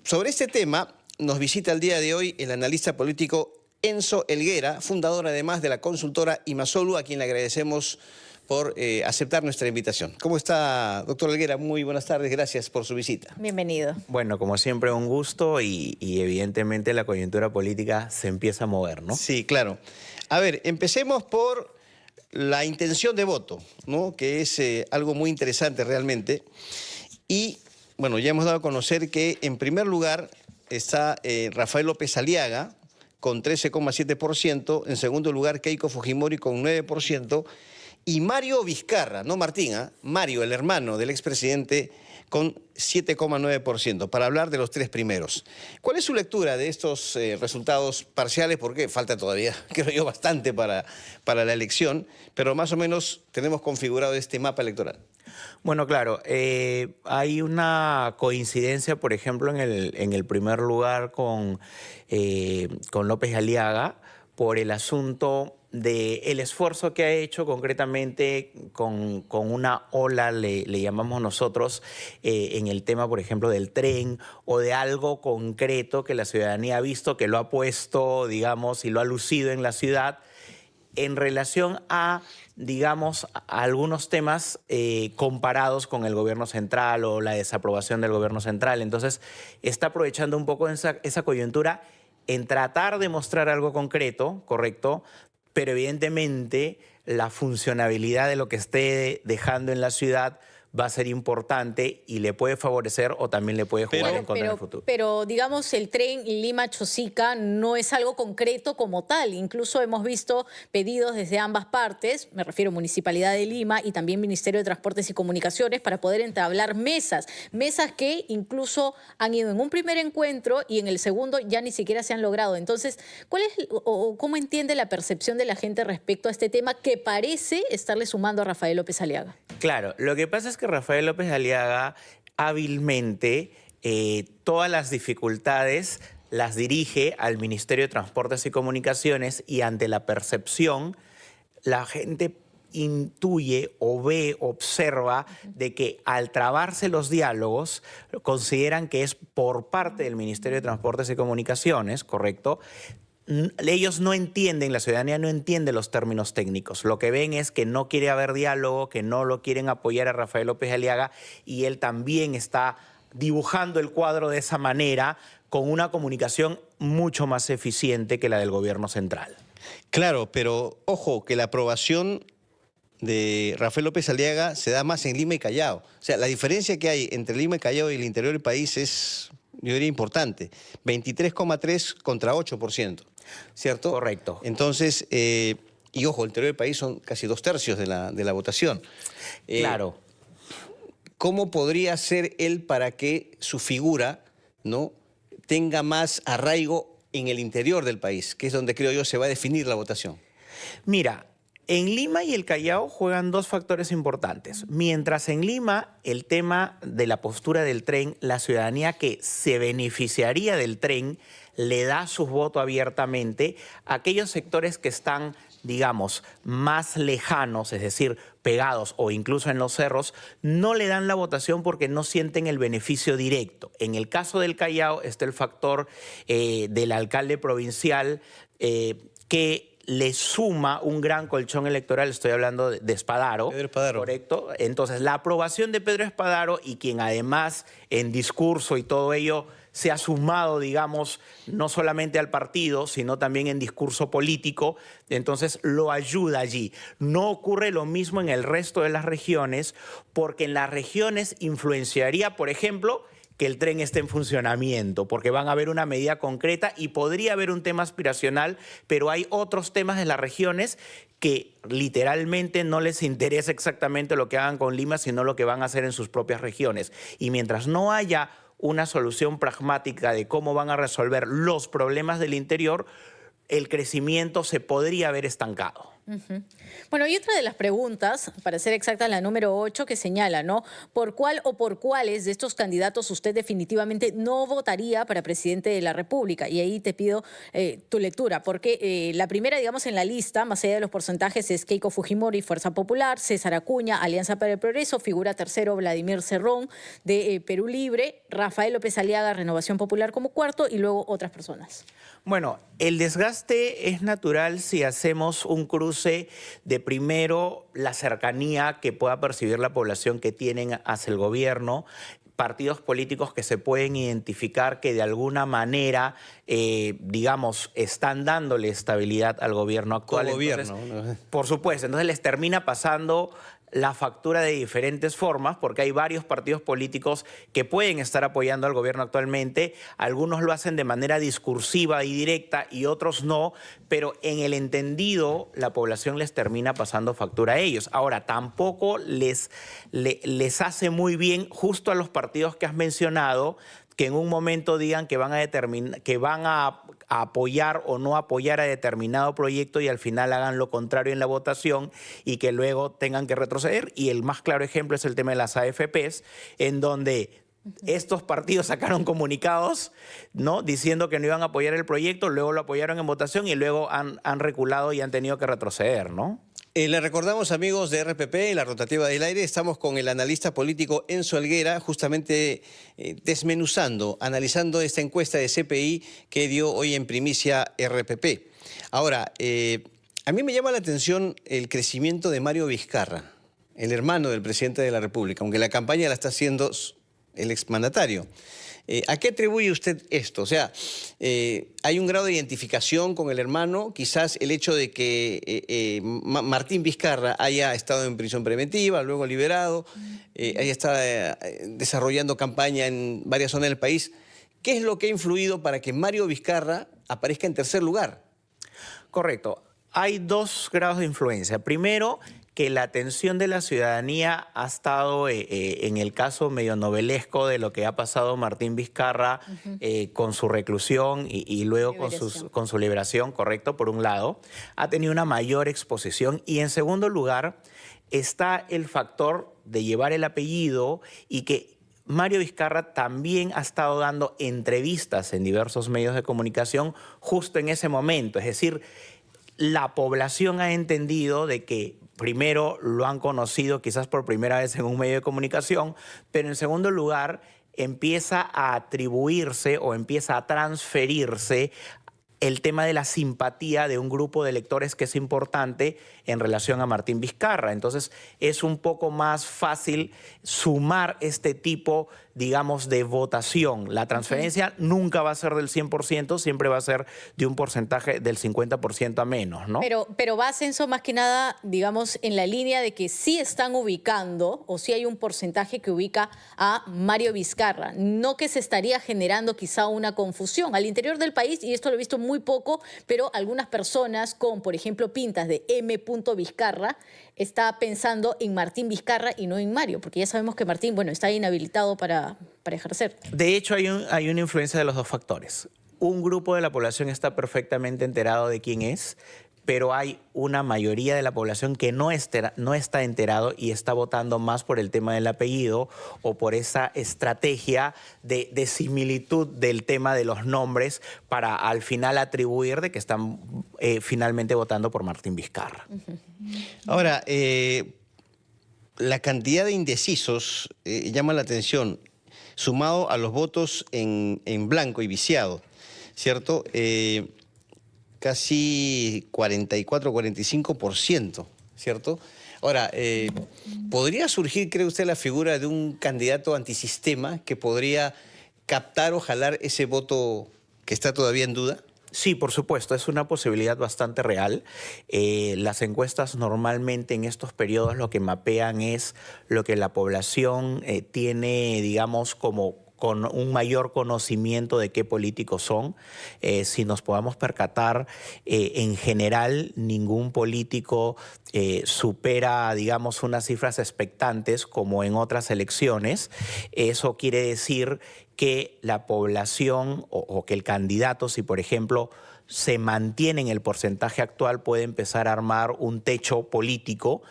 Sobre este tema nos visita el día de hoy el analista político Enzo Helguera, fundador además de la consultora Imasolu, a quien le agradecemos por aceptar nuestra invitación. ¿Cómo está, doctor Helguera? Muy buenas tardes, gracias por su visita. Bienvenido. Bueno, como siempre, un gusto y evidentemente la coyuntura política se empieza a mover, ¿no? Sí, claro. A ver, empecemos por la intención de voto, ¿no? Que es algo muy interesante realmente. Y, bueno, ya hemos dado a conocer que en primer lugar está Rafael López Aliaga con 13,7%, en segundo lugar Keiko Fujimori con 9%, y Mario Vizcarra, no Martín, Mario, el hermano del expresidente, con 7,9%, para hablar de los tres primeros. ¿Cuál es su lectura de estos resultados parciales? Porque falta todavía, creo yo, bastante para la elección, pero más o menos tenemos configurado este mapa electoral. Bueno, claro, hay una coincidencia, por ejemplo, en el primer lugar con López Aliaga por el asunto del esfuerzo que ha hecho concretamente con una ola, le llamamos nosotros, en el tema, por ejemplo, del tren o de algo concreto que la ciudadanía ha visto, que lo ha puesto, digamos, y lo ha lucido en la ciudad, en relación a, digamos, a algunos temas comparados con el gobierno central o la desaprobación del gobierno central. Entonces, está aprovechando un poco esa coyuntura en tratar de mostrar algo concreto, correcto, pero evidentemente la funcionabilidad de lo que esté dejando en la ciudad va a ser importante y le puede favorecer o también le puede jugar en contra en el futuro. Pero digamos, el tren Lima-Chosica no es algo concreto como tal. Incluso hemos visto pedidos desde ambas partes, me refiero a Municipalidad de Lima y también Ministerio de Transportes y Comunicaciones, para poder entablar mesas que incluso han ido en un primer encuentro y en el segundo ya ni siquiera se han logrado. Entonces, ¿cuál es o cómo entiende la percepción de la gente respecto a este tema que parece estarle sumando a Rafael López Aliaga? Claro, lo que pasa es que Rafael López Aliaga hábilmente todas las dificultades las dirige al Ministerio de Transportes y Comunicaciones y ante la percepción la gente intuye o ve, observa de que al trabarse los diálogos consideran que es por parte del Ministerio de Transportes y Comunicaciones, ¿correcto? Ellos no entienden, la ciudadanía no entiende los términos técnicos. Lo que ven es que no quiere haber diálogo, que no lo quieren apoyar a Rafael López Aliaga y él también está dibujando el cuadro de esa manera con una comunicación mucho más eficiente que la del gobierno central. Claro, pero ojo, que la aprobación de Rafael López Aliaga se da más en Lima y Callao. O sea, la diferencia que hay entre Lima y Callao y el interior del país es, yo diría, importante. 23,3 contra 8%. ¿Cierto? Correcto. Entonces, y ojo, el interior del país son casi 2/3 de la votación. Claro. ¿Cómo podría ser él para que su figura, ¿no, tenga más arraigo en el interior del país, que es donde creo yo se va a definir la votación? Mira, en Lima y el Callao juegan dos factores importantes. Mientras en Lima, el tema de la postura del tren, la ciudadanía que se beneficiaría del tren le da su voto abiertamente a aquellos sectores que están, digamos, más lejanos, es decir, pegados o incluso en los cerros, no le dan la votación porque no sienten el beneficio directo. En el caso del Callao está el factor del alcalde provincial que le suma un gran colchón electoral, estoy hablando de Espadaro. Pedro Espadaro. Correcto. Entonces, la aprobación de Pedro Espadaro y quien además en discurso y todo ello se ha sumado, digamos, no solamente al partido, sino también en discurso político, entonces lo ayuda allí. No ocurre lo mismo en el resto de las regiones, porque en las regiones influenciaría, por ejemplo, que el tren esté en funcionamiento, porque van a haber una medida concreta y podría haber un tema aspiracional, pero hay otros temas de las regiones que literalmente no les interesa exactamente lo que hagan con Lima, sino lo que van a hacer en sus propias regiones. Y mientras no haya una solución pragmática de cómo van a resolver los problemas del interior, el crecimiento se podría haber estancado. Ujú. Bueno, y otra de las preguntas, para ser exacta, la número 8, que señala, ¿no? ¿Por cuál o por cuáles de estos candidatos usted definitivamente no votaría para presidente de la República? Y ahí te pido tu lectura, porque la primera, digamos, en la lista, más allá de los porcentajes, es Keiko Fujimori, Fuerza Popular, César Acuña, Alianza para el Progreso, figura tercero Vladimir Cerrón, de Perú Libre, Rafael López Aliaga, Renovación Popular como cuarto, y luego otras personas. Bueno, el desgaste es natural si hacemos un cruce de primero la cercanía que pueda percibir la población que tienen hacia el gobierno, partidos políticos que se pueden identificar que de alguna manera, digamos, están dándole estabilidad al gobierno actual. Co-gobierno, Entonces, ¿no? por supuesto, entonces les termina pasando la factura de diferentes formas, porque hay varios partidos políticos que pueden estar apoyando al gobierno actualmente. Algunos lo hacen de manera discursiva y directa y otros no, pero en el entendido la población les termina pasando factura a ellos. Ahora, tampoco les hace muy bien justo a los partidos que has mencionado que en un momento digan que van a apoyar o no apoyar a determinado proyecto y al final hagan lo contrario en la votación y que luego tengan que retroceder. Y el más claro ejemplo es el tema de las AFPs, en donde estos partidos sacaron comunicados, ¿no?, diciendo que no iban a apoyar el proyecto, luego lo apoyaron en votación y luego han reculado y han tenido que retroceder, ¿no? Le recordamos, amigos de RPP, la rotativa del aire, estamos con el analista político Enzo Helguera, justamente desmenuzando, analizando esta encuesta de CPI que dio hoy en primicia RPP. Ahora, a mí me llama la atención el crecimiento de Mario Vizcarra, el hermano del presidente de la República, aunque la campaña la está haciendo el exmandatario. ¿A qué atribuye usted esto? O sea, ¿hay un grado de identificación con el hermano? Quizás el hecho de que Martín Vizcarra haya estado en prisión preventiva, luego liberado, haya estado desarrollando campaña en varias zonas del país. ¿Qué es lo que ha influido para que Mario Vizcarra aparezca en tercer lugar? Correcto. Hay dos grados de influencia. Primero, que la atención de la ciudadanía ha estado en el caso medio novelesco de lo que ha pasado Martín Vizcarra con su reclusión y luego con su liberación, correcto, por un lado. Ha tenido una mayor exposición y en segundo lugar está el factor de llevar el apellido y que Mario Vizcarra también ha estado dando entrevistas en diversos medios de comunicación justo en ese momento. Es decir, la población ha entendido de que primero lo han conocido quizás por primera vez en un medio de comunicación, pero en segundo lugar empieza a atribuirse o empieza a transferirse el tema de la simpatía de un grupo de electores que es importante en relación a Martín Vizcarra. Entonces es un poco más fácil sumar este tipo, digamos, de votación. La transferencia nunca va a ser del 100%, siempre va a ser de un porcentaje del 50% a menos, ¿no? Pero va Ascenso más que nada, digamos, en la línea de que sí están ubicando o sí hay un porcentaje que ubica a Mario Vizcarra, no que se estaría generando quizá una confusión al interior del país, y esto lo he visto muy poco, pero algunas personas con, por ejemplo, pintas de M. Vizcarra está pensando en Martín Vizcarra y no en Mario, porque ya sabemos que Martín, bueno, está inhabilitado para ejercer. De hecho, hay una influencia de los dos factores. Un grupo de la población está perfectamente enterado de quién es, pero hay una mayoría de la población que no está enterado y está votando más por el tema del apellido o por esa estrategia de similitud del tema de los nombres para al final atribuir de que están finalmente votando por Martín Vizcarra. Ahora, la cantidad de indecisos llama la atención, sumado a los votos en blanco y viciado, ¿cierto? Casi 44-45%, ¿cierto? Ahora, ¿podría surgir, cree usted, la figura de un candidato antisistema que podría captar o jalar ese voto que está todavía en duda? Sí, por supuesto, es una posibilidad bastante real. Las encuestas normalmente en estos periodos lo que mapean es lo que la población tiene, digamos, como con un mayor conocimiento de qué políticos son. Si nos podamos percatar, en general ningún político supera, digamos, unas cifras expectantes como en otras elecciones. Eso quiere decir que la población o que el candidato, si por ejemplo se mantiene en el porcentaje actual, puede empezar a armar un techo político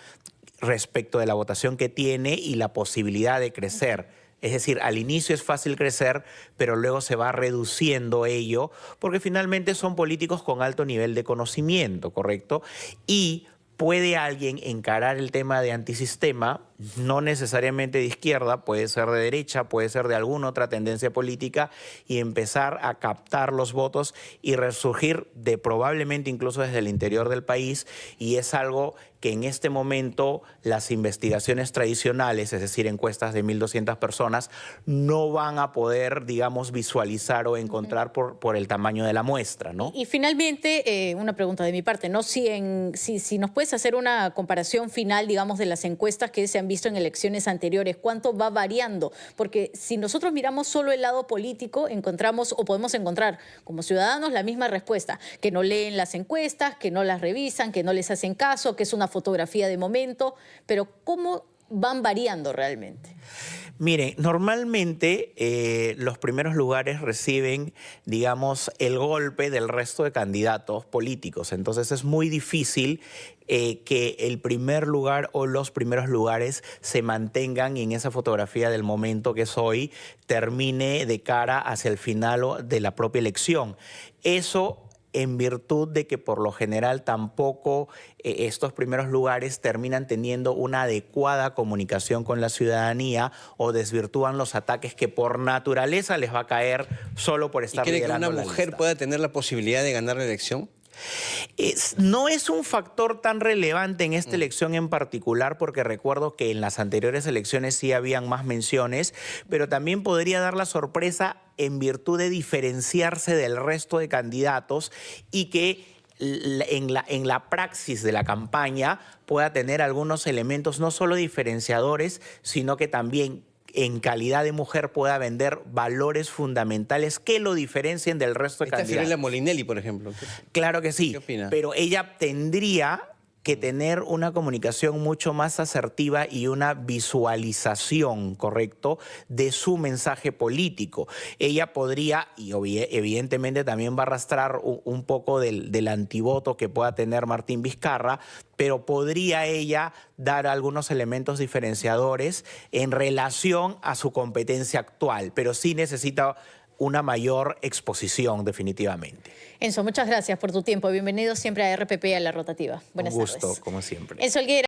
respecto de la votación que tiene y la posibilidad de crecer. Es decir, al inicio es fácil crecer, pero luego se va reduciendo ello, porque finalmente son políticos con alto nivel de conocimiento, ¿correcto? Y puede alguien encarar el tema de antisistema, no necesariamente de izquierda, puede ser de derecha, puede ser de alguna otra tendencia política, y empezar a captar los votos y resurgir probablemente incluso desde el interior del país, y es algo que en este momento las investigaciones tradicionales, es decir, encuestas de 1.200 personas, no van a poder, digamos, visualizar o encontrar por el tamaño de la muestra, ¿no? Y finalmente, una pregunta de mi parte, ¿no? Si nos puedes hacer una comparación final, digamos, de las encuestas que se han visto en elecciones anteriores, ¿cuánto va variando? Porque si nosotros miramos solo el lado político, encontramos o podemos encontrar como ciudadanos la misma respuesta, que no leen las encuestas, que no las revisan, que no les hacen caso, que es una fotografía de momento, pero ¿cómo van variando realmente? Miren, normalmente los primeros lugares reciben, digamos, el golpe del resto de candidatos políticos. Entonces es muy difícil que el primer lugar o los primeros lugares se mantengan y en esa fotografía del momento que es hoy termine de cara hacia el final de la propia elección. Eso en virtud de que por lo general tampoco estos primeros lugares terminan teniendo una adecuada comunicación con la ciudadanía o desvirtúan los ataques que por naturaleza les va a caer solo por estar liderando la lista. ¿Y cree que una mujer pueda tener la posibilidad de ganar la elección? No es un factor tan relevante en esta elección en particular, porque recuerdo que en las anteriores elecciones sí habían más menciones, pero también podría dar la sorpresa en virtud de diferenciarse del resto de candidatos y que en la praxis de la campaña pueda tener algunos elementos no solo diferenciadores, sino que también en calidad de mujer pueda vender valores fundamentales que lo diferencien del resto de candidatos. Fiorella Molinelli, por ejemplo. Claro que sí. ¿Qué opina? Pero ella tendría que tener una comunicación mucho más asertiva y una visualización, ¿correcto?, de su mensaje político. Ella podría, y evidentemente también va a arrastrar un poco del antivoto que pueda tener Martín Vizcarra, pero podría ella dar algunos elementos diferenciadores en relación a su competencia actual, pero sí necesita una mayor exposición definitivamente. Enzo, muchas gracias por tu tiempo. Bienvenido siempre a RPP, a La Rotativa. Buenas tardes. Un gusto, como siempre. Enzo Helguera.